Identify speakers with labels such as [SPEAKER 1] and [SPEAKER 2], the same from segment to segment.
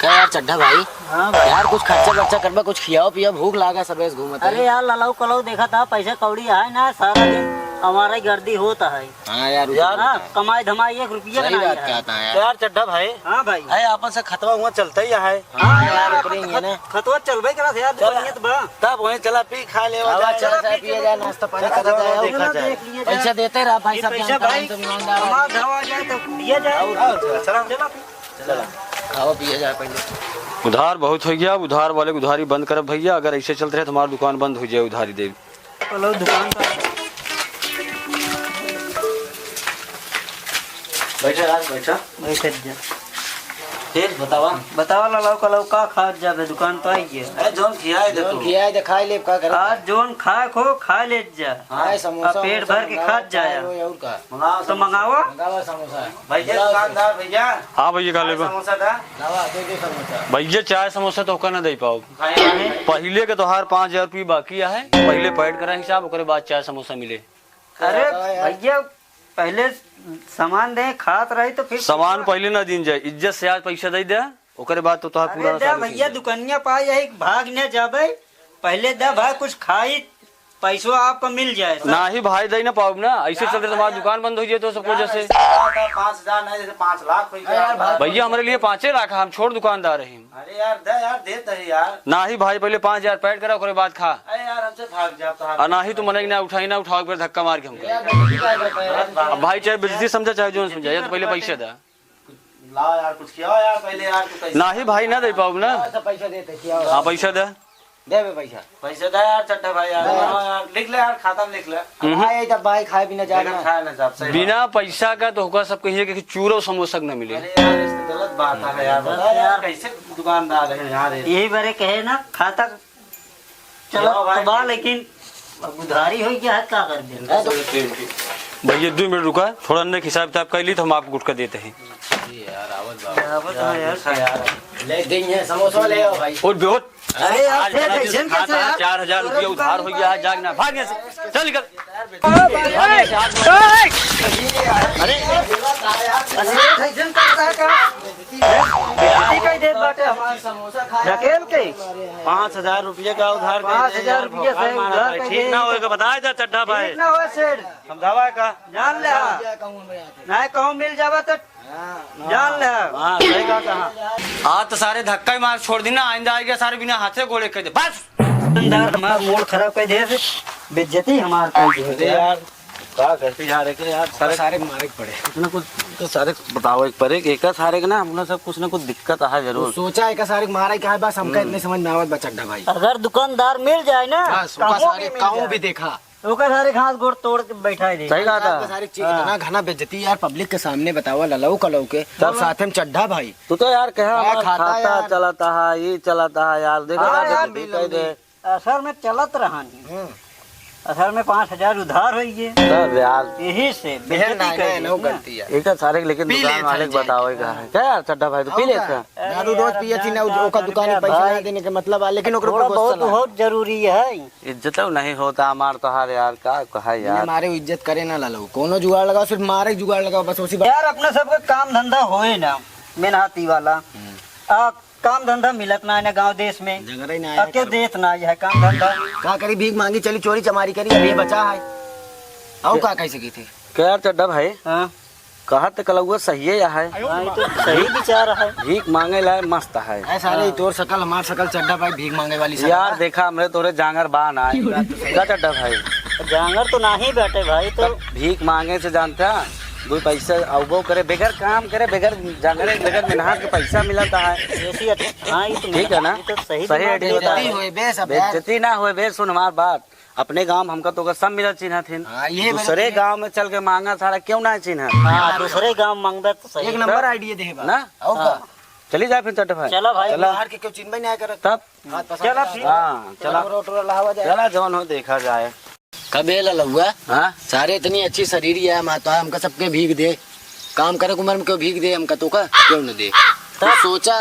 [SPEAKER 1] क्या यार चड्ढा भाई?
[SPEAKER 2] हाँ भाई।
[SPEAKER 1] यार कुछ खर्चा बर्चा करबा, कुछ खियाओ पिया, भूख लागा सब ऐसे घूमत है।
[SPEAKER 2] अरे यार ललाऊ कलाऊ देखा था, पैसा कौड़ी है ना, सारा दिन हमारा गर्दी होता है।
[SPEAKER 1] हाँ यार
[SPEAKER 2] हाँ, कमाई धमाई 1 रुपया
[SPEAKER 1] सही
[SPEAKER 2] का
[SPEAKER 1] बात
[SPEAKER 2] नहीं है।
[SPEAKER 1] कहता है यार।
[SPEAKER 3] यार चड्ढा भाई,
[SPEAKER 2] हाँ भाई।
[SPEAKER 3] अरे आपन से खतवा हुआ चलता ही है।
[SPEAKER 1] हाँ यार ऊपरेंगे ना।
[SPEAKER 2] खतवा चलबे करा से यार, दुकानिया तो बड़ा।
[SPEAKER 3] तब वहीं चला पी खा ले
[SPEAKER 1] आवा चला चाय पिए जाए, नाश्ता पानी
[SPEAKER 3] चला,
[SPEAKER 1] करा
[SPEAKER 3] चला,
[SPEAKER 1] जाए।
[SPEAKER 3] देखा जाए।
[SPEAKER 2] देख लिए
[SPEAKER 1] पैसा देते रहा भाई
[SPEAKER 2] ये
[SPEAKER 1] सब,
[SPEAKER 2] पैसा
[SPEAKER 1] जानता
[SPEAKER 2] भाई
[SPEAKER 1] है तुम ईमानदार
[SPEAKER 2] कमा
[SPEAKER 1] आदमी।
[SPEAKER 2] धवा जाए तो दिया जाए।
[SPEAKER 3] चला
[SPEAKER 2] चला
[SPEAKER 1] खाओ पिए जाए पहले।
[SPEAKER 4] उधार बहुत हो गया, उधार वाले को उधारी बंद कर भैया। अगर ऐसे चलते रहे तो हमारी दुकान बंद हो जाए उधारी दे।
[SPEAKER 2] कलाऊ दुकान का
[SPEAKER 3] बैठा यार बैठा।
[SPEAKER 2] बैठ जा।
[SPEAKER 3] फिर बतावा।
[SPEAKER 2] बताओ ललाऊ कलाऊ का खा जाबे, दुकान तो आई है।
[SPEAKER 3] अरे जोन खिया है देखो।
[SPEAKER 1] किया है दिखाई ले का करे।
[SPEAKER 2] आज जोन खाए खो खा ले जा।
[SPEAKER 1] हां समोसा
[SPEAKER 2] अब पेट भर के खा जाए।
[SPEAKER 1] और का
[SPEAKER 3] मंगाओ
[SPEAKER 2] तो मंगाओ।
[SPEAKER 1] मंगावा समोसा।
[SPEAKER 3] भैया दुकानदार भैया।
[SPEAKER 4] हाँ भैया खा ले
[SPEAKER 3] समोसा था।
[SPEAKER 1] लावा दे दे समोसा।
[SPEAKER 4] भैया चाय समोसा तो होकर ना दे पाओ।
[SPEAKER 3] खाए
[SPEAKER 4] पहले के तोहार 5,000 रुपये बाकी है, पहले पैड करा हिसाब, ओकरे बाद चाय समोसा मिले।
[SPEAKER 2] अरे भैया पहले सामान दे, खात रही तो फिर
[SPEAKER 4] सामान पहले ना दिन जाए, इज्जत से आज पैसा दे दे, ओकरे बाद तो तोहार पूरा
[SPEAKER 2] अरे दे भैया दुकानिया पाई है, भाग न जाबे। पहले दे भाई कुछ खाई, पैसो आपको मिल जाए।
[SPEAKER 4] ना ही भाई दे ना पाओ ना, ऐसे चलते तुम्हारी दुकान बंद हो जाए तो सबको जैसे।
[SPEAKER 3] 5,000 नहीं, जैसे 5 लाख हो गया।
[SPEAKER 4] भैया हमारे लिए 5 लाख, हम छोड़ दुकानदार रही।
[SPEAKER 3] अरे यार दे यार, देते है यार।
[SPEAKER 4] ना ही भाई पहले 5,000 पैड करा, ओकरे बाद खा।
[SPEAKER 3] अरे यार हमसे भाग जा तो।
[SPEAKER 4] और ना ही तुम मने ना उठाई ना उठाओ, फिर धक्का मार के हमको। अब भाई चाहे बेइज्जती समझा चाहे जो समझा, ये तो पहले पैसे दे।
[SPEAKER 3] लाओ यार कुछ खिलाओ यार पहले यार तू पैसा।
[SPEAKER 4] ना ही भाई ना दे पाओ ना।
[SPEAKER 1] पैसा देते क्या?
[SPEAKER 4] हाँ पैसा दे।
[SPEAKER 1] दे बे पैसा।
[SPEAKER 3] पैसा दे यार चड्ढा भाई यार। यार लिख ले यार, खाता में लिख ले।
[SPEAKER 1] भाई तब भाई खाए बिना
[SPEAKER 3] लेकिन
[SPEAKER 1] जाना।
[SPEAKER 3] खाए ना साहब सही।
[SPEAKER 4] बिना पैसा का तो होगा सब कहिए कि चूरो समोसा न मिले।
[SPEAKER 3] अरे यार इससे गलत बात है यार। बता यार कैसे दुकानदार है यार।
[SPEAKER 2] यही बारे कहे ना खाता चलो
[SPEAKER 3] जाओ भाई।
[SPEAKER 2] बा, लेकिन अब उधारी हो गया है, क्या कर दे।
[SPEAKER 4] भैया 2 मिनट रुका, थोड़ा अंदर हिसाब किताब कर ली तो हम आपको गुटका देते हैं।
[SPEAKER 1] ले देंगे समोसा ले आओ भाई।
[SPEAKER 4] और बेहोश
[SPEAKER 2] अरे यार,
[SPEAKER 4] आज
[SPEAKER 2] फिर
[SPEAKER 4] बड़ा
[SPEAKER 2] कैसे
[SPEAKER 4] दिन
[SPEAKER 2] कैसे
[SPEAKER 4] खाता है,
[SPEAKER 2] यार?
[SPEAKER 4] 4,000 रुपया उधार हो गया है, जागना भागने से चल निकल।
[SPEAKER 2] ढकेल के
[SPEAKER 3] 5,000 रुपये का उधार
[SPEAKER 2] 5,000 रुपये से उधार कर
[SPEAKER 3] ठीक ना होएगा बताया जा चड्ढा भाई।
[SPEAKER 2] ठीक ना हो सेठ,
[SPEAKER 3] समझावा का।
[SPEAKER 2] जान ले नहीं कहूँ मिल जावा तो जान ले।
[SPEAKER 3] हाँ सही कहा।
[SPEAKER 4] आज तो सारे धक्का ही मार छोड़ दी ना, आइंदा आएगा सारे बिना हाथे गोले कर दे बस।
[SPEAKER 2] दुकानदार हमारा मूड खराब कर दे, बेइज्जती हमार कर
[SPEAKER 3] अरे
[SPEAKER 2] दे।
[SPEAKER 3] यार क्या करते यार एक यार
[SPEAKER 1] सारे मारे पड़े।
[SPEAKER 3] कुछ ना कुछ तो सारे बताओ एक पर एक सारे के ना हम लोग सब कुछ ना कुछ दिक्कत है जरूर।
[SPEAKER 1] सोचा है का सारे मारा क्या है, बस हमका इतने समझ में आवत बचड्डा भाई।
[SPEAKER 2] अगर दुकानदार मिल जाए ना,
[SPEAKER 1] बस उसका सारे काऊ भी देखा।
[SPEAKER 2] ओकर सारे घास गोड़ तोड़ के बैठा दे।
[SPEAKER 3] सही कहा था।
[SPEAKER 1] सारी चीज इतना घना बेइज्जती यार पब्लिक के सामने बतावा ललाऊ कलाऊ के, सब साथ में चड्ढा भाई।
[SPEAKER 3] तू तो यार कहा
[SPEAKER 1] क्या खाता
[SPEAKER 3] खाता
[SPEAKER 1] यार?
[SPEAKER 3] चलाता है ये चलाता है यार। देखो
[SPEAKER 2] हाँ
[SPEAKER 3] यार
[SPEAKER 2] यार,
[SPEAKER 3] कह दे
[SPEAKER 2] असल में चलत रहानी, असल में 5,000 उधार हुई है,
[SPEAKER 3] सब यार।
[SPEAKER 2] यही से
[SPEAKER 1] बहन
[SPEAKER 2] बेइज्जती
[SPEAKER 1] ना
[SPEAKER 2] कर
[SPEAKER 1] ना
[SPEAKER 2] दी ना।
[SPEAKER 1] करती है।
[SPEAKER 3] एक सारे लेकिन
[SPEAKER 1] पी
[SPEAKER 3] दुकान
[SPEAKER 1] लेता
[SPEAKER 3] वाले
[SPEAKER 1] है
[SPEAKER 3] को बताओ क्या है क्या यार चड्ढा भाई तो पी लेता है।
[SPEAKER 1] दारू रोज पिए थी ना, ओका दुकान में पैसा ना देने के मतलब है, लेकिन ओकरे
[SPEAKER 2] थोड़ा
[SPEAKER 1] ऊपर
[SPEAKER 2] बहुत
[SPEAKER 1] गुस्सा
[SPEAKER 2] बहुत जरूरी है।
[SPEAKER 3] इज्जत नहीं होता हमार तो हार यार क्या कहा यार।
[SPEAKER 1] मारे इज्जत करे ना ललाऊ, कोनो जुगाड़ लगाओ, सिर्फ मारे जुगाड़ लगाओ बस उसी बात।
[SPEAKER 2] यार अपने सबका काम धंधा होए ना, मेहनती वाला काम धंधा मिलत ना है ना गाँव देश में,
[SPEAKER 1] जगह ही ना
[SPEAKER 2] क्यों देत ना है काम धंधा।
[SPEAKER 1] का करी, भीख मांगी चली, चोरी चमारी करी, अभी बचा है। आओ का कैसे की थी
[SPEAKER 3] क्या यार चड्ढा भाई
[SPEAKER 2] हाँ
[SPEAKER 3] कहा तो कलौआ सही है यार।
[SPEAKER 2] हाँ, ये तो सही विचार है।
[SPEAKER 3] भीख मांगे लाए मस्त है
[SPEAKER 1] ऐ सारे तोर शकल हमार शकल चड्डा भाई भीख मांगे वाली साला।
[SPEAKER 3] यार। देखा हमरे तोरे जांगर बान आए क्या चड्ढा भाई।
[SPEAKER 2] जांगर तो नहीं बैठे भाई, तो
[SPEAKER 3] भीख मांगे से जानता 2 पैसा अवबो करे बेगर काम करे बेगर जांगरे बेगर मेहनत के पैसा मिलता है।
[SPEAKER 2] ऐसी हाँ ये तो
[SPEAKER 3] ठीक है ना?
[SPEAKER 2] ये तो सही
[SPEAKER 3] सही
[SPEAKER 2] दिमाग
[SPEAKER 3] आइडिया
[SPEAKER 2] दे
[SPEAKER 3] बता।
[SPEAKER 2] रहा है।
[SPEAKER 1] होए बे सब यार।
[SPEAKER 3] बेइज्जती ना होए बे। सुन हमार बात, अपने गांव हमका तो सब मिलत चिन्ह थिन,
[SPEAKER 1] हाँ, ये
[SPEAKER 3] दूसरे गांव में चल के मांगा सारा क्यों ना चिन्ह
[SPEAKER 2] हाँ दूसरे गांव मांगबे तो सही।
[SPEAKER 1] एक नंबर आइडिया दे बा।
[SPEAKER 3] ना।
[SPEAKER 1] आओ का
[SPEAKER 3] चली जाए फिर चड्ढा भाई।
[SPEAKER 2] चलो भाई
[SPEAKER 1] बाहर के क्यों चिन्ह नहीं करत
[SPEAKER 3] तब
[SPEAKER 1] चला
[SPEAKER 3] हाँ चला
[SPEAKER 1] रोटो लावा जाए।
[SPEAKER 3] चला जौन हो देखा जाए।
[SPEAKER 1] कबे ललुआ
[SPEAKER 3] हाँ
[SPEAKER 1] सारे इतनी अच्छी शरीर है माता, हमका सबके भीग दे, काम करे उम्र में क्यों भीग दे, हमका तो का क्यों न दे। तो सोचा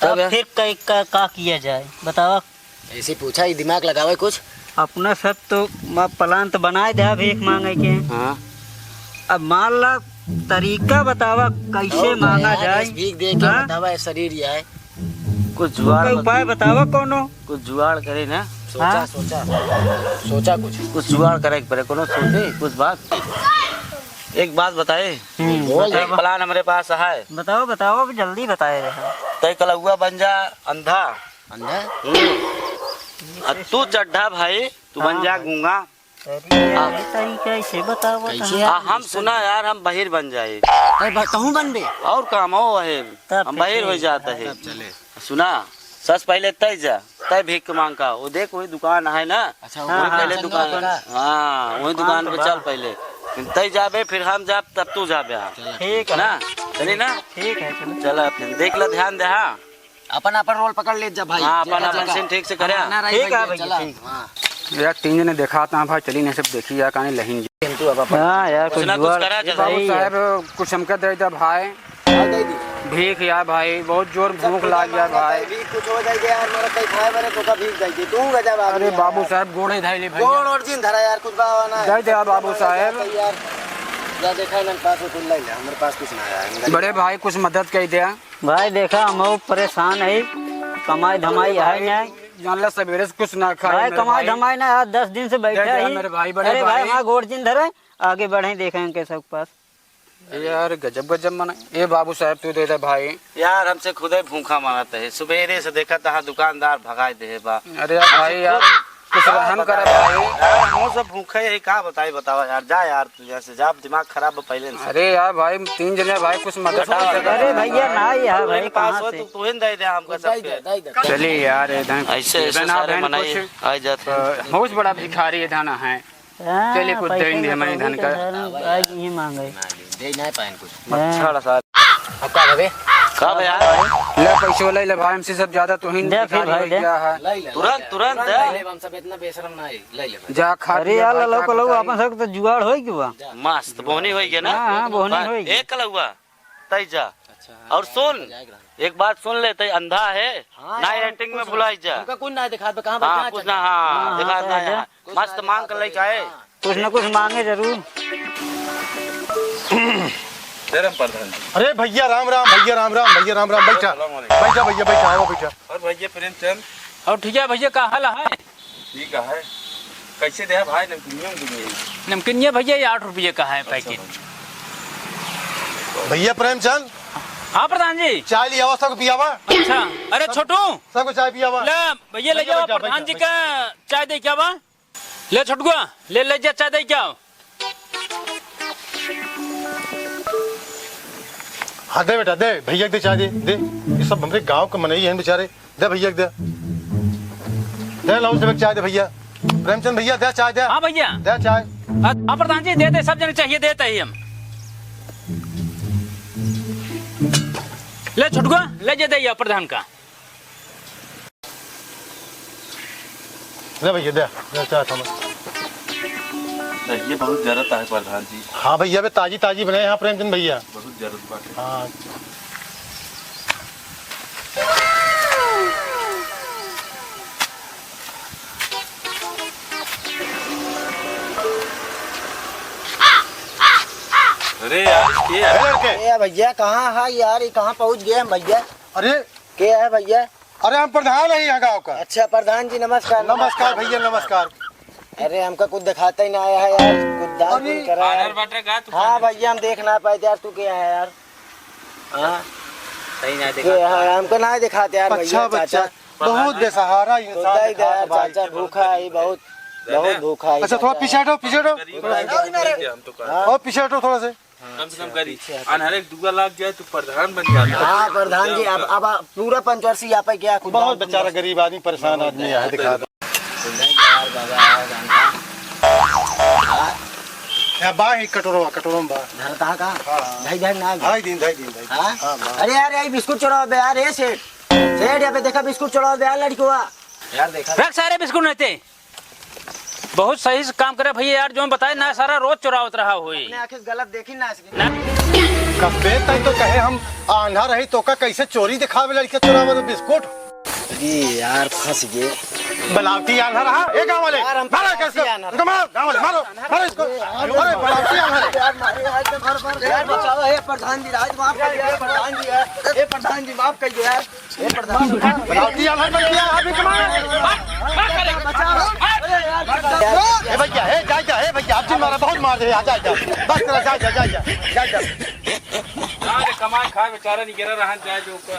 [SPEAKER 2] तब फिर कई का किया जाए बतावा।
[SPEAKER 1] ऐसे पूछा ही दिमाग लगावे कुछ।
[SPEAKER 2] अपना सब तो प्लान तो बनाए दे भीख मांगे के।
[SPEAKER 3] हाँ
[SPEAKER 2] अब मान ला तरीका बतावा कैसे मांगा जाए।
[SPEAKER 1] भीख दे के
[SPEAKER 2] हाँ?
[SPEAKER 1] बतावा शरीर ये है।
[SPEAKER 3] कुछ जुगाड़
[SPEAKER 2] कोई उपाय बतावा कोनो।
[SPEAKER 3] कुछ जुगाड़ करे ना,
[SPEAKER 1] सोचा
[SPEAKER 2] हाँ?
[SPEAKER 1] सोचा
[SPEAKER 3] कुछ जुगाड़ करे पड़े, कोनो सोचे कुछ बात। एक बात बताए,
[SPEAKER 1] बोल
[SPEAKER 3] एक प्लान हमारे पास है।
[SPEAKER 2] बताओ बताओ, अब जल्दी बताए।
[SPEAKER 3] तय कलौआ बन जा अंधा,
[SPEAKER 1] अंधा
[SPEAKER 3] तू चड्ढा भाई, तू बन जा गूंगा।
[SPEAKER 2] कैसे बताओ।
[SPEAKER 1] कैसे?
[SPEAKER 3] हम सुना यार हम बहिर बन जाए,
[SPEAKER 1] कहूँ बन बे
[SPEAKER 3] और काम हो है,
[SPEAKER 2] तब
[SPEAKER 3] हम बहिर हो जाता है।
[SPEAKER 1] तब चले।
[SPEAKER 3] सुना सच पहले तय जा, तय भीख मांग का, वो देख वही दुकान है ना।
[SPEAKER 1] अच्छा
[SPEAKER 3] वही पहले दुकान, हाँ वही दुकान पे चल पहले, फिर तय जाबे, फिर हम जाब, तब तू जाबे।
[SPEAKER 2] ठीक है
[SPEAKER 3] ना चली ना,
[SPEAKER 2] ठीक है चलो।
[SPEAKER 3] चला फिर देख ला, ध्यान दे। हाँ
[SPEAKER 1] अपन अपन रोल पकड़ ले जा भाई।
[SPEAKER 3] हाँ, अपन सीन ठीक से करे।
[SPEAKER 2] ठीक है भैया, ठीक।
[SPEAKER 5] यार 3 जने देखा था भाई, चली नहीं सब देखी यार कहानी लहीन।
[SPEAKER 2] हाँ यार
[SPEAKER 3] कुछ ना कुछ करा जा।
[SPEAKER 5] बाबू साहब कुछ हमका दे दे भाई भीख यार भाई, बहुत जोर भूख लाग गया भाई।
[SPEAKER 1] कुछ हो जाएगा यार, मेरा कहीं खाए बने तो का भीख जाएगी तू गजब।
[SPEAKER 5] अरे बाबू साहब गोड़े धाइले भाई,
[SPEAKER 1] कौन और दिन धरा यार, कुछ बावाना
[SPEAKER 5] दे दे बाबू साहब।
[SPEAKER 1] यार जा देखा ना पास तो ले ले, हमारे पास कुछ ना आया।
[SPEAKER 5] बड़े भाई कुछ मदद कर दे
[SPEAKER 2] भाई। देखा हम परेशान है, कमाई धमाई है नहीं।
[SPEAKER 5] जानला सवेरे से कुछ ना खाए
[SPEAKER 2] भाई कमाई धमाई ना, आज 10 दिन से बैठे
[SPEAKER 5] दे दे
[SPEAKER 2] ही।
[SPEAKER 5] मेरे भाई, बड़े
[SPEAKER 2] अरे भाई
[SPEAKER 5] भाई।
[SPEAKER 2] हमारा गोड़ जिन धरे, आगे बढ़े देखेंगे कैसे पास।
[SPEAKER 5] यार गजब गजब मना। ए बाबू साहब तू दे दे भाई।
[SPEAKER 3] यार हमसे खुद ही भूखा मांगता है, सुबेरे से देखा था दुकानदार भगाए दे बा।
[SPEAKER 5] अरे यार भाई यार कुछ रहम करे भाई।
[SPEAKER 3] यार हम सब भूखे है, का बताई बतावा यार। जा यार तू जैसे जा, दिमाग खराब है पहले से।
[SPEAKER 5] अरे यार भाई 3 जने भाई कुछ मदद कर दे।
[SPEAKER 2] अरे भैया ना यार भाई,
[SPEAKER 3] पास
[SPEAKER 2] कहाँ
[SPEAKER 3] हो
[SPEAKER 2] से?
[SPEAKER 3] तो तू दे दे हमको सब।
[SPEAKER 5] चलिए यार इधर
[SPEAKER 3] ऐसे ऐसे सारे मनाई आ जाते हैं।
[SPEAKER 5] बहुत बड़ा भिखारी धन है।
[SPEAKER 2] हाँ,
[SPEAKER 5] चलिए कुछ
[SPEAKER 2] पैसे
[SPEAKER 5] देंगे हमारे धन का।
[SPEAKER 2] आज ये मांगे।
[SPEAKER 1] दे नहीं पाए कुछ।
[SPEAKER 3] मच्छर सारे
[SPEAKER 1] अब का भवे
[SPEAKER 3] कब यार
[SPEAKER 5] ले पैसे ले ले भाई, हमसे सब ज्यादा तो ही
[SPEAKER 2] दे फिर भाई, दे।
[SPEAKER 5] क्या है।
[SPEAKER 1] ले ले
[SPEAKER 3] तुरंत तुरंत
[SPEAKER 1] ले
[SPEAKER 3] दे।
[SPEAKER 1] ले, हम सब इतना बेशरम ना है। ले ले
[SPEAKER 5] जा खा
[SPEAKER 2] अरे यार लोग लोग अपन सब तो जुगाड़ होई क्यों?
[SPEAKER 3] मस्त बोहनी होई गया ना।
[SPEAKER 2] हाँ, बोहनी होई गई।
[SPEAKER 3] एक कलौआ तय जा। और सुन एक बात सुन ले, तय अंधा है ना, रेटिंग में भुलाई जा।
[SPEAKER 1] हमका कुछ ना दिखा कहां
[SPEAKER 3] हाँ कुछ ना, हाँ दिखा
[SPEAKER 2] हाँ,
[SPEAKER 3] ना, मस्त मांग कर लेके आए।
[SPEAKER 2] कुछ न कुछ मांगे जरूर।
[SPEAKER 6] अरे भैया राम राम, भैया राम राम, भैया राम राम। बैठा बैठा भैया, बैठा आओ बैठा।
[SPEAKER 3] और भैया प्रेमचंद
[SPEAKER 5] और ठीक है भैया, का हाल है?
[SPEAKER 3] ठीक है, कैसे दे भाई नमकीन?
[SPEAKER 5] नमकीन ये भैया 8 रुपये का है पैकेट।
[SPEAKER 6] भैया प्रेमचंद
[SPEAKER 5] हाँ प्रधान जी।
[SPEAKER 6] चाय लिया हुआ सबको पियावा।
[SPEAKER 5] अच्छा अरे छोटू
[SPEAKER 6] सबको चाय पियावा।
[SPEAKER 5] ले भैया ले जाओ,
[SPEAKER 6] बैठा,
[SPEAKER 5] प्रधान जी
[SPEAKER 6] बैठा,
[SPEAKER 5] का चाय दे क्या बा। ले छोटुआ ले जा चाय दे क्या।
[SPEAKER 6] हाँ दे बेटा दे, भैया दे चाय दे दे। ये सब हमारे गांव के मनई हैं बेचारे। दे भैया दे, दे लाओ सब चाय दे भैया। प्रेमचंद भैया दे चाय दे।
[SPEAKER 5] हाँ भैया।
[SPEAKER 6] दे चाय।
[SPEAKER 5] हाँ प्रधान जी दे दे, सब जने चाहिए देते ही हम। ले छोटुआ ले जा दे प्रधान का।
[SPEAKER 6] दे भैया दे, दे चाय थमा।
[SPEAKER 3] ये बहुत जरूरत है प्रधान जी,
[SPEAKER 6] हाँ भैया बे ताजी ताजी बनाए यहाँ प्रेमचंद भैया।
[SPEAKER 3] बहुत जरूरत बात।
[SPEAKER 6] हाँ
[SPEAKER 3] अरे यार क्या
[SPEAKER 6] है लड़के।
[SPEAKER 1] ए भैया कहाँ है यार, ये कहाँ पहुँच गए हम भैया?
[SPEAKER 6] अरे
[SPEAKER 1] क्या है भैया?
[SPEAKER 6] अरे हम प्रधान है यहाँ गाँव का।
[SPEAKER 1] अच्छा प्रधान जी नमस्कार।
[SPEAKER 6] नमस्कार भैया नमस्कार।
[SPEAKER 1] अरे हमका कुछ दिखाता ही ना आया है यार, कुछ दाल नहीं करा है यार। हाँ भैया हम देख ना पाए यार, तू क्या है यार? हाँ
[SPEAKER 3] सही ना
[SPEAKER 1] क्या है, हमको ना दिखाते यार
[SPEAKER 6] अच्छा
[SPEAKER 1] भैया।
[SPEAKER 6] बच्चा बहुत बेसहारा इंसान
[SPEAKER 1] खुदा ही
[SPEAKER 6] दिखा
[SPEAKER 1] यार,
[SPEAKER 6] भाई।
[SPEAKER 1] चाचा भूखा है बहुत बहुत भूखा है।
[SPEAKER 6] अच्छा थोड़ा पीछे हटो, पीछे हटो और पीछे हटो थोड़ा से।
[SPEAKER 3] कम से कम करी अनहर एक 2 लाख जाए तो प्रधान बन जाता।
[SPEAKER 1] हाँ प्रधान जी अब पूरा पंचवर्षीय यहाँ पे क्या खुद
[SPEAKER 6] बहुत बेचारा गरीब आदमी परेशान आदमी है दिखा दो। बा ही कटोरो कटोरो में बा।
[SPEAKER 1] धर कहाँ भाई धर ना
[SPEAKER 6] ढाई दिन भाई।
[SPEAKER 1] हाँ?
[SPEAKER 6] हाँ, हाँ।
[SPEAKER 1] अरे यार यही बिस्कुट चढ़ाओ बे यार, ये सेठ यहाँ पे देखा बिस्कुट चढ़ाओ बे यार लड़की हुआ यार। देखा
[SPEAKER 5] रख सारे बिस्कुट रहते, बहुत सही से काम करे भैया यार, जो बताए ना सारा रोज चुरावत रहा हुई।
[SPEAKER 1] अपने आखिर गलत देखी ना इसकी।
[SPEAKER 6] कब्बे तई तो कहे हम आंधा रही तो का कैसे चोरी दिखावे लड़के चुरावे तो बिस्कुट।
[SPEAKER 1] अरे यार फंस गए।
[SPEAKER 6] बनावटी आंधर हाँ एक गाँव वाले
[SPEAKER 1] यार, हम
[SPEAKER 6] मारो
[SPEAKER 1] बनावटी
[SPEAKER 6] कैसे
[SPEAKER 1] आंधर।
[SPEAKER 6] उनको मारो गाँव वाले मारो मारो इसको अरे बनावटी आंधर
[SPEAKER 1] यार बचाओ, हे प्रधान जी, राज माफ कर दो, प्रधान जी यार, हे प्रधान जी माफ कर दो यार, हे प्रधान जी
[SPEAKER 6] बनावटी आंधर बन गया अभी कमाए ए भैया ए जा ए भैया आप जी मारा बहुत मार दे जा जा बस करा जा
[SPEAKER 3] कमाई खाए बेचारा नहीं गिरा रहा जाए जो ऊपर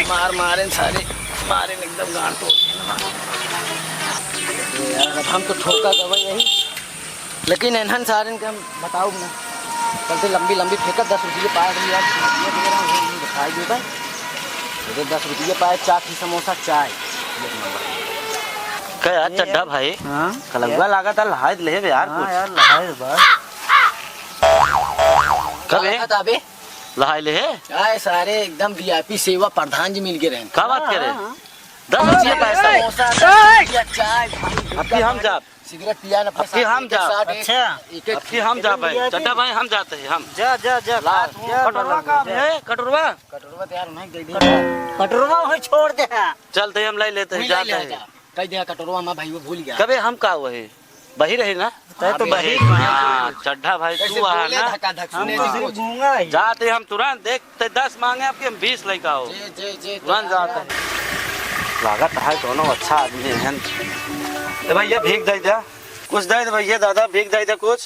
[SPEAKER 1] मार मारे सारे, मारे एकदम गांड तोड़ यार। अब हम तो ठोका गवा यही, लेकिन एनहन सारे के हम बताओ ना, कल से लंबी लंबी फेंका 10 रुपये पाए यार, दिखाई दे भाई, 10 रुपये पाए, चाट समोसा चाय।
[SPEAKER 3] क्या यार चड्ढा भाई कलंगा लगा था लहाज ले यार कुछ
[SPEAKER 2] यार लहाज बस
[SPEAKER 3] कब है
[SPEAKER 1] अबे
[SPEAKER 3] लहाज ले
[SPEAKER 1] आए सारे एकदम वीआईपी सेवा प्रधान जी मिल के रहे,
[SPEAKER 3] क्या बात करे 10 रुपये पैसा
[SPEAKER 1] समोसा चाय,
[SPEAKER 3] अब की हम जा
[SPEAKER 1] सिगरेट पिया ना,
[SPEAKER 3] अब की हम जा
[SPEAKER 2] अच्छा
[SPEAKER 3] अब की हम जा भाई चड्ढा भाई हम जाते हैं हम
[SPEAKER 2] जा जा जा
[SPEAKER 3] कटोरवा काम है कटोरवा
[SPEAKER 1] कटोरवा तैयार नहीं दे दिया,
[SPEAKER 2] कटोरवा हो छोड़ दे
[SPEAKER 3] चलते हैं हम ले लेते हैं जाते हैं
[SPEAKER 1] कह दिया कटोरवा में भाई वो भूल गया,
[SPEAKER 3] कबे हम का हुए बही रहे ना
[SPEAKER 2] तो बही
[SPEAKER 3] हाँ चड्ढा भाई
[SPEAKER 1] कैसे
[SPEAKER 3] तू आ
[SPEAKER 1] बोले
[SPEAKER 3] ना
[SPEAKER 1] धक्का धक
[SPEAKER 2] हम
[SPEAKER 1] सुने
[SPEAKER 2] तो
[SPEAKER 1] नहीं
[SPEAKER 2] सिर्फ
[SPEAKER 1] कुछ।
[SPEAKER 2] गूंगा ही
[SPEAKER 3] जाते हम तुरंत देखते 10 मांगे आपके हम 20 लेकर आओ
[SPEAKER 1] जे
[SPEAKER 3] तुरंत जाते हैं लागत है दोनों अच्छा आदमी है तो भैया भीख दे दे कुछ दे दे भैया दादा भीख दे दे कुछ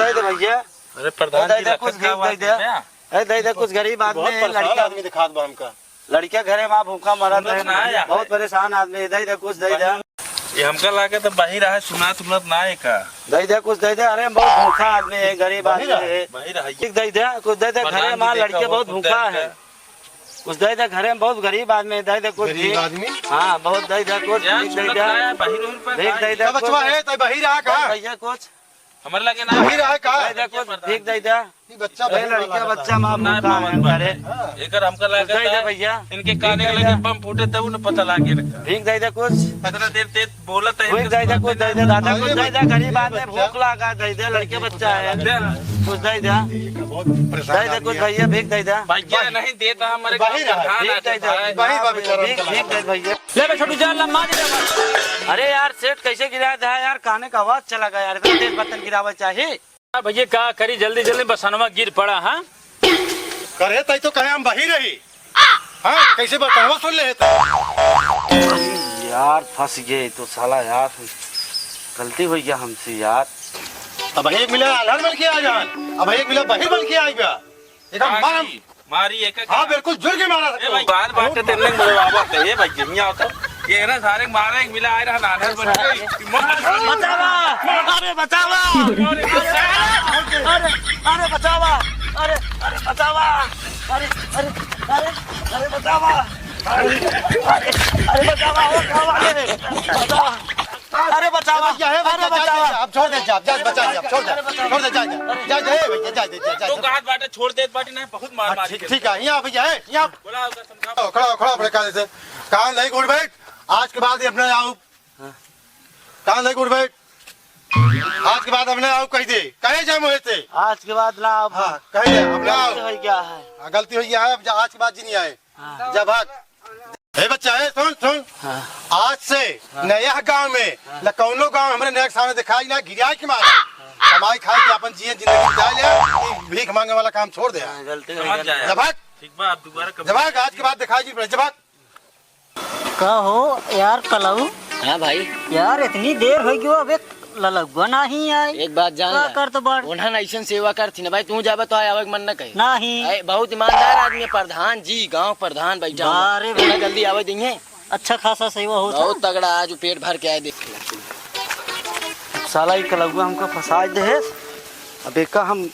[SPEAKER 3] दे दे भैया
[SPEAKER 6] अरे प्रधान
[SPEAKER 3] दे दे कुछ भीख दे दे अरे दे दे कुछ गरीब आदमी है लड़का
[SPEAKER 6] आदमी दिखा दो हमका
[SPEAKER 3] लड़का घरे माँ भूखा मरा बहुत परेशान आदमी दे दे कुछ दे दे
[SPEAKER 7] ये हमका लाके तो बाहर रहा सुनात उनात ना है का
[SPEAKER 3] दे दे कुछ दे दे अरे हम बहुत भूखा आदमी है गरीब आदमी है
[SPEAKER 7] बाहर रहा
[SPEAKER 3] ठीक दे दे कुछ दे दे घरे माँ लड़के बहुत भूखा है कुछ दे दे घरे में बहुत गरीब आदमी है दे दे कुछ
[SPEAKER 6] गरीब आदमी
[SPEAKER 3] हाँ बहुत दे दे कुछ भीख दे दे भीख दे दे
[SPEAKER 6] बचवा है तो बही रहा कहा
[SPEAKER 3] भैया कुछ
[SPEAKER 7] हमारे लगे ना
[SPEAKER 6] बही रहा कहा
[SPEAKER 3] दे दे कुछ भीख दे दे
[SPEAKER 6] बच्चा
[SPEAKER 3] लड़का बच्चा माँ भूखा है घरे
[SPEAKER 7] एकर हमका
[SPEAKER 3] कुछ दे दे
[SPEAKER 7] लागे
[SPEAKER 3] भैया
[SPEAKER 7] इनके काने के लगे बम फूटे तब उन्हें पता लागे
[SPEAKER 3] भीख दे दे कुछ
[SPEAKER 7] इतना देर तेज बोला था
[SPEAKER 3] भीख दे दे कुछ दे दे दादा कुछ दे दे गरीब आदमी भूख लगा दे दे लड़के बच्चा है कुछ दे दे दे दे कुछ भैया भीख दे दे
[SPEAKER 7] भैया नहीं देता हमारे
[SPEAKER 6] बाहर रहा,
[SPEAKER 3] भीख दे दे
[SPEAKER 6] बही बा बेचारा
[SPEAKER 3] भीख भीख दे भैया
[SPEAKER 4] ले बे छोटू जा लम्बा दे
[SPEAKER 3] अरे यार सेठ कैसे गिराया था यार कहने का आवाज चला गया यार तेज बर्तन गिरावा चाहिए
[SPEAKER 4] भैया क्या करी जल्दी जल्दी बसनवा गिर पड़ा हाँ
[SPEAKER 6] करे तई तो कहे हम बही रही हाँ कैसे बताओ सुन ले
[SPEAKER 3] यार फंस गए तो साला यार गलती हो गया हमसे यार
[SPEAKER 6] अब एक मिला आधार बन के आ जान अब एक मिला बही बन के आ गया एकदम मारम
[SPEAKER 7] मारी एक
[SPEAKER 6] हाँ बिल्कुल जुड़ के मारा
[SPEAKER 7] ए भाई बार बात तेरे में बाबा ये भाई जमिया होता ये ना सारे मारे एक मिला आए रहा नानर बन गई
[SPEAKER 3] बचावा अरे बचावा अरे बचावा अरे बचावा अरे अरे अरे अरे बचावा अरे बचावा बचावा अरे बचावा
[SPEAKER 6] क्या है
[SPEAKER 3] अरे बचावा
[SPEAKER 6] अब छोड़ दे जा बचा जा छोड़ दे जा भैया जा
[SPEAKER 7] तो गात बाटे छोड़ दे बाटे नहीं बहुत मार मार
[SPEAKER 6] ठीक है यहाँ भैया है यहाँ
[SPEAKER 7] बोला होगा समझा
[SPEAKER 6] खड़ा अपने काले से कहा नहीं उठ बैठ आज के बाद अपने आओ कहा नहीं उठ बैठ आज के बाद अपने आओ कह दे कहे जाए मुझे थे
[SPEAKER 3] आज के बाद ना अब
[SPEAKER 6] हाँ कह दे अपने आओ
[SPEAKER 3] हो गया है
[SPEAKER 6] गलती हुई है अब आज के बाद जी नहीं आए जा भाग हे बच्चा है सुन सुन आज से नया गांव में लकौनो गांव हमारे नया सामने दिखाई ना गिराए के मारा कमाई खाई के अपन जिए जिंदगी बिता लिया भीख मांगने वाला काम छोड़ दे
[SPEAKER 3] गलती हो
[SPEAKER 7] समझ
[SPEAKER 3] गया
[SPEAKER 7] जाए
[SPEAKER 6] जब भाग
[SPEAKER 7] ठीक बा आप दोबारा कब
[SPEAKER 6] जब भाग आज के बाद दिखाई जी पड़े जब भाग
[SPEAKER 2] का हो यार कलाऊ
[SPEAKER 1] हाँ भाई
[SPEAKER 2] यार इतनी देर हो गई अब एक ललगुआ नहीं आए
[SPEAKER 1] एक बात जान
[SPEAKER 2] का
[SPEAKER 1] ला,
[SPEAKER 2] कर तो बड़
[SPEAKER 1] उन्हें ऐसा सेवा करती ना भाई, तू जाबे तो आवे मन न कहे
[SPEAKER 2] नहीं
[SPEAKER 1] अरे बहुत ईमानदार आदमी है, प्रधान जी गांव प्रधान भाई जाओ
[SPEAKER 2] बारे भाई।
[SPEAKER 1] जल्दी आवे देंगे,
[SPEAKER 2] अच्छा खासा सेवा होता
[SPEAKER 1] बहुत तगड़ा आज पेट भर के आए देख
[SPEAKER 3] साला ही कलगुआ हमको फंसाए दे अब एक हम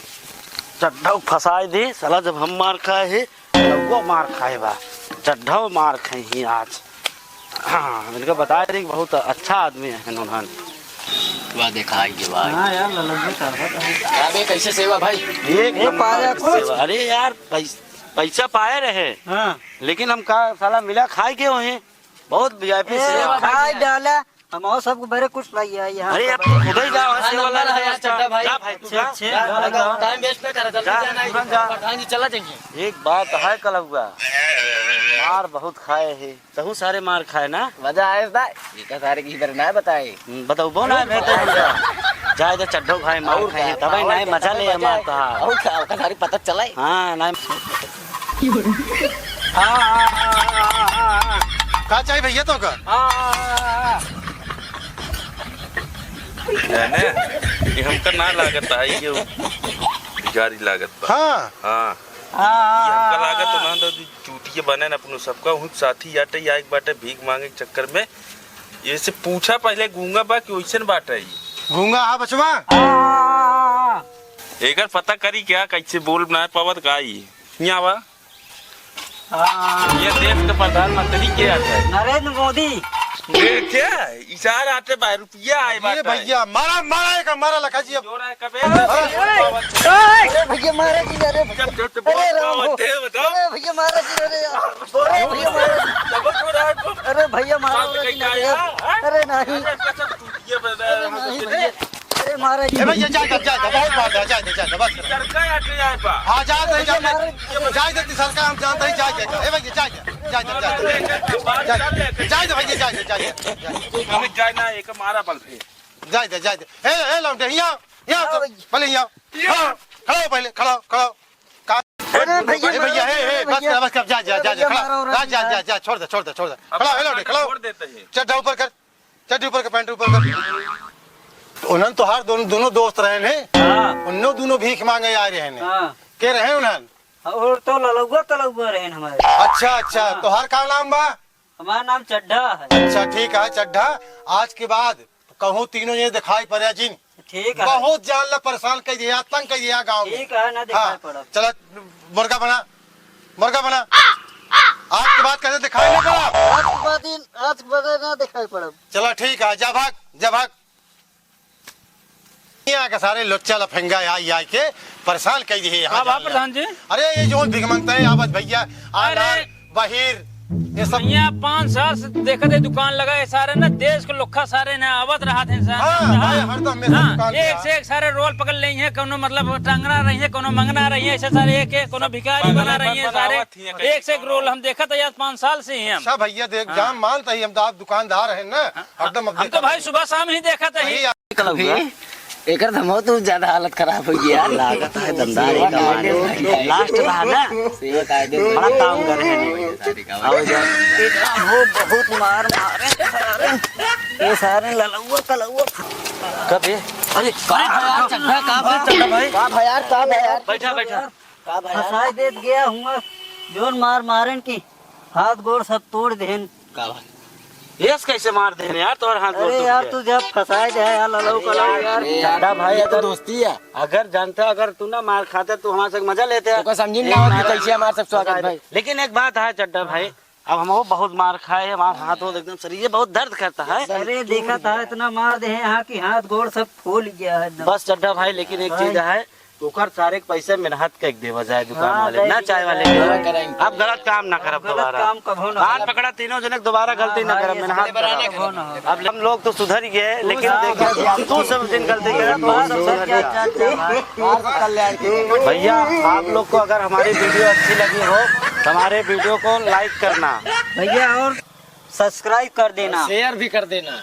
[SPEAKER 3] चड्ढा फंसाए दे साला जब हम मार खाए है कलगुआ मार खाए बा चड्ढा मार खाए ही आज हाँ इनको बताया थे कि बहुत अच्छा आदमी है उन्होंने
[SPEAKER 1] वाह देखा आइए भाई
[SPEAKER 2] हाँ यार ललगुआ कर
[SPEAKER 1] अबे कैसे सेवा भाई
[SPEAKER 3] एक
[SPEAKER 2] पाया कुछ?
[SPEAKER 3] अरे यार पैसा पाए रहे
[SPEAKER 2] हाँ
[SPEAKER 3] लेकिन हम का साला मिला खाए के हुए बहुत वीआईपी सेवा
[SPEAKER 2] खाई डाला हम और सबको बड़े कुछ लाइए यहाँ
[SPEAKER 3] अरे अब तुम खुद ही जाओ
[SPEAKER 1] हाँ,
[SPEAKER 3] सेवा
[SPEAKER 1] नंबर
[SPEAKER 3] ला
[SPEAKER 1] है यार, चड्ढा भाई।
[SPEAKER 3] जा भाई तू जा।
[SPEAKER 2] जा,
[SPEAKER 1] टाइम वेस्ट न कर जल्दी
[SPEAKER 3] जा,
[SPEAKER 1] जाना है,
[SPEAKER 3] तुरंत जा।
[SPEAKER 1] प्रधान जी चला जाएंगे
[SPEAKER 3] एक बात है कलगुआ मार बहुत खाए है, तहु सारे मार खाए ना।
[SPEAKER 1] मजा आए था ये का सारे की बार ना बताए
[SPEAKER 3] बताओ बो ना बेटा जाए तो चड्ढो भाई मार खाए तब नहीं मजा ले मारता
[SPEAKER 1] और का सारी पता चला
[SPEAKER 3] हाँ नहीं
[SPEAKER 6] का चाहिए भैया तो का
[SPEAKER 7] ये हमका ना लागत है ये गाड़ी लागत बा।
[SPEAKER 6] हाँ
[SPEAKER 7] हाँ ये हमका लागत तो ना दादी चूतिए बने ना अपनो सबका हूँ साथी आटे या एक बाटे भीख मांगे के चक्कर में ये से पूछा पहले गूंगा बा कि वैसे बाटे
[SPEAKER 6] घूंगा हाँ बचवा
[SPEAKER 7] एकर पता करी क्या कैसे बोल ना पावत गाई यहाँ बा ये देश का प्रधानमंत्री क्या है
[SPEAKER 2] नरेंद्र मोदी।
[SPEAKER 7] ये क्या इशारा आते बाहर रुपया आए
[SPEAKER 6] ये भैया मारा मारा एक मारा लखा जी अब
[SPEAKER 7] जोरा है कबे
[SPEAKER 1] अरे भैया मारा जी अरे
[SPEAKER 7] बताओ
[SPEAKER 1] अरे भैया मारा जी अरे भैया मारा अरे नहीं अरे मारा जी
[SPEAKER 6] भैया जाए बहुत बात है जाए बस हाँ जाए देती सरकार हम जानते ही जाए भैया जाए भैया
[SPEAKER 7] जाना एक मारा बल
[SPEAKER 6] जाए ए लौटे यहाँ पहले यहाँ खड़ो पहले खड़ो
[SPEAKER 1] अरे
[SPEAKER 6] भैया बस जा छोड़ दे खड़ो चड्ढा ऊपर कर चड्ढी ऊपर कर पैंट ऊपर कर उन्होंने तो हर दोनों दोस्त रहे ने उन्होंने दोनों भीख मांगे आ रहे हैं के रहे उन्होंने
[SPEAKER 2] और तो ललौआ रहे हमारे।
[SPEAKER 6] अच्छा तो हर का नाम बा
[SPEAKER 2] हमारा नाम चड्ढा है।
[SPEAKER 6] अच्छा ठीक है चड्ढा आज के बाद कहूँ तीनों ये दिखाई पड़े जिन
[SPEAKER 2] ठीक है
[SPEAKER 6] बहुत जान ला परेशान कर दिया तंग कर दिया गाँव में।
[SPEAKER 2] ठीक है ना दिखाई पड़ा।
[SPEAKER 6] चलो मुर्गा बना आज के बाद कैसे दिखाई नहीं पड़ा
[SPEAKER 1] आज के बाद ना दिखाई पड़ा।
[SPEAKER 6] चलो ठीक है जा भाग यहाँ के सारे लोच्चा लफंगा आई के परेशान कर दिए
[SPEAKER 5] प्रधान जी
[SPEAKER 6] अरे ये जो भिख मांगता है आवत भैया आनार बहिर ये सब
[SPEAKER 5] यहाँ 5 साल से देखा थे दुकान लगा है सारे ना देश के लोखा सारे ना आवत रहा थे
[SPEAKER 6] हरदम में दुकान
[SPEAKER 5] एक से एक सारे रोल पकड़ रही है कोनो मतलब टांगना रही है कोनो मंगना रही है ऐसे सारे एक कोनो भिखारी बना रही है सारे एक से एक रोल हम देखा था यार 5 साल से ही हम
[SPEAKER 6] सब भैया देख जाम मानता ही हम तो आप दुकानदार है ना हरदम
[SPEAKER 5] हम तो भाई सुबह शाम ही देखा था ही
[SPEAKER 1] एक तो ज्यादा हालत खराब हो गया
[SPEAKER 3] लागत है धंधारी का मारे लास्ट रहा ना
[SPEAKER 1] सेवा कायदे
[SPEAKER 3] बड़ा काम कर रहे हैं
[SPEAKER 1] वो बहुत मारे ये सारे ललौआ
[SPEAKER 3] कब ये
[SPEAKER 1] अरे चड्ढा भाई
[SPEAKER 3] बैठा
[SPEAKER 2] फसाई देत गया हूँ जोन मारन की हाथ गोड़ सब तोड़ देन।
[SPEAKER 3] ये कैसे मार दे यार तो हाथ
[SPEAKER 2] अरे यार तू जब फसाए दे यार ललौ यार
[SPEAKER 3] चड्ढा भाई
[SPEAKER 1] तो
[SPEAKER 3] अगर
[SPEAKER 1] दोस्ती है
[SPEAKER 3] अगर जानते अगर तू ना मार खाते तो हमारे से मजा लेते
[SPEAKER 1] तो समझी ना हो कि कैसे हमारे सब स्वागत भाई।
[SPEAKER 3] लेकिन एक बात है चड्ढा भाई अब हम वो बहुत मार खाए हमारा हाथ हो एकदम शरीर बहुत दर्द करता है।
[SPEAKER 2] अरे देखा था इतना मार दे यहाँ की हाथ गोड़ सब फूल गया है एकदम।
[SPEAKER 3] बस चड्ढा भाई लेकिन एक चीज है ओकर सारे पैसे मेहनत के देवा जाए दुकान वाले ना चाय वाले के अब गलत काम ना करब
[SPEAKER 2] गलत
[SPEAKER 3] दोबारा
[SPEAKER 2] काम कभो ना
[SPEAKER 3] हाथ पकड़ा तीनों जने दोबारा गलती ना करब मेहनत करब। अब हम लोग तो सुधर गए लेकिन देखा तू सब दिन गलती करे तो सब सुधर गया। भैया आप लोग को अगर हमारी वीडियो अच्छी लगी हो तो हमारे वीडियो को लाइक करना
[SPEAKER 2] भैया और सब्सक्राइब कर देना
[SPEAKER 1] शेयर भी कर देना।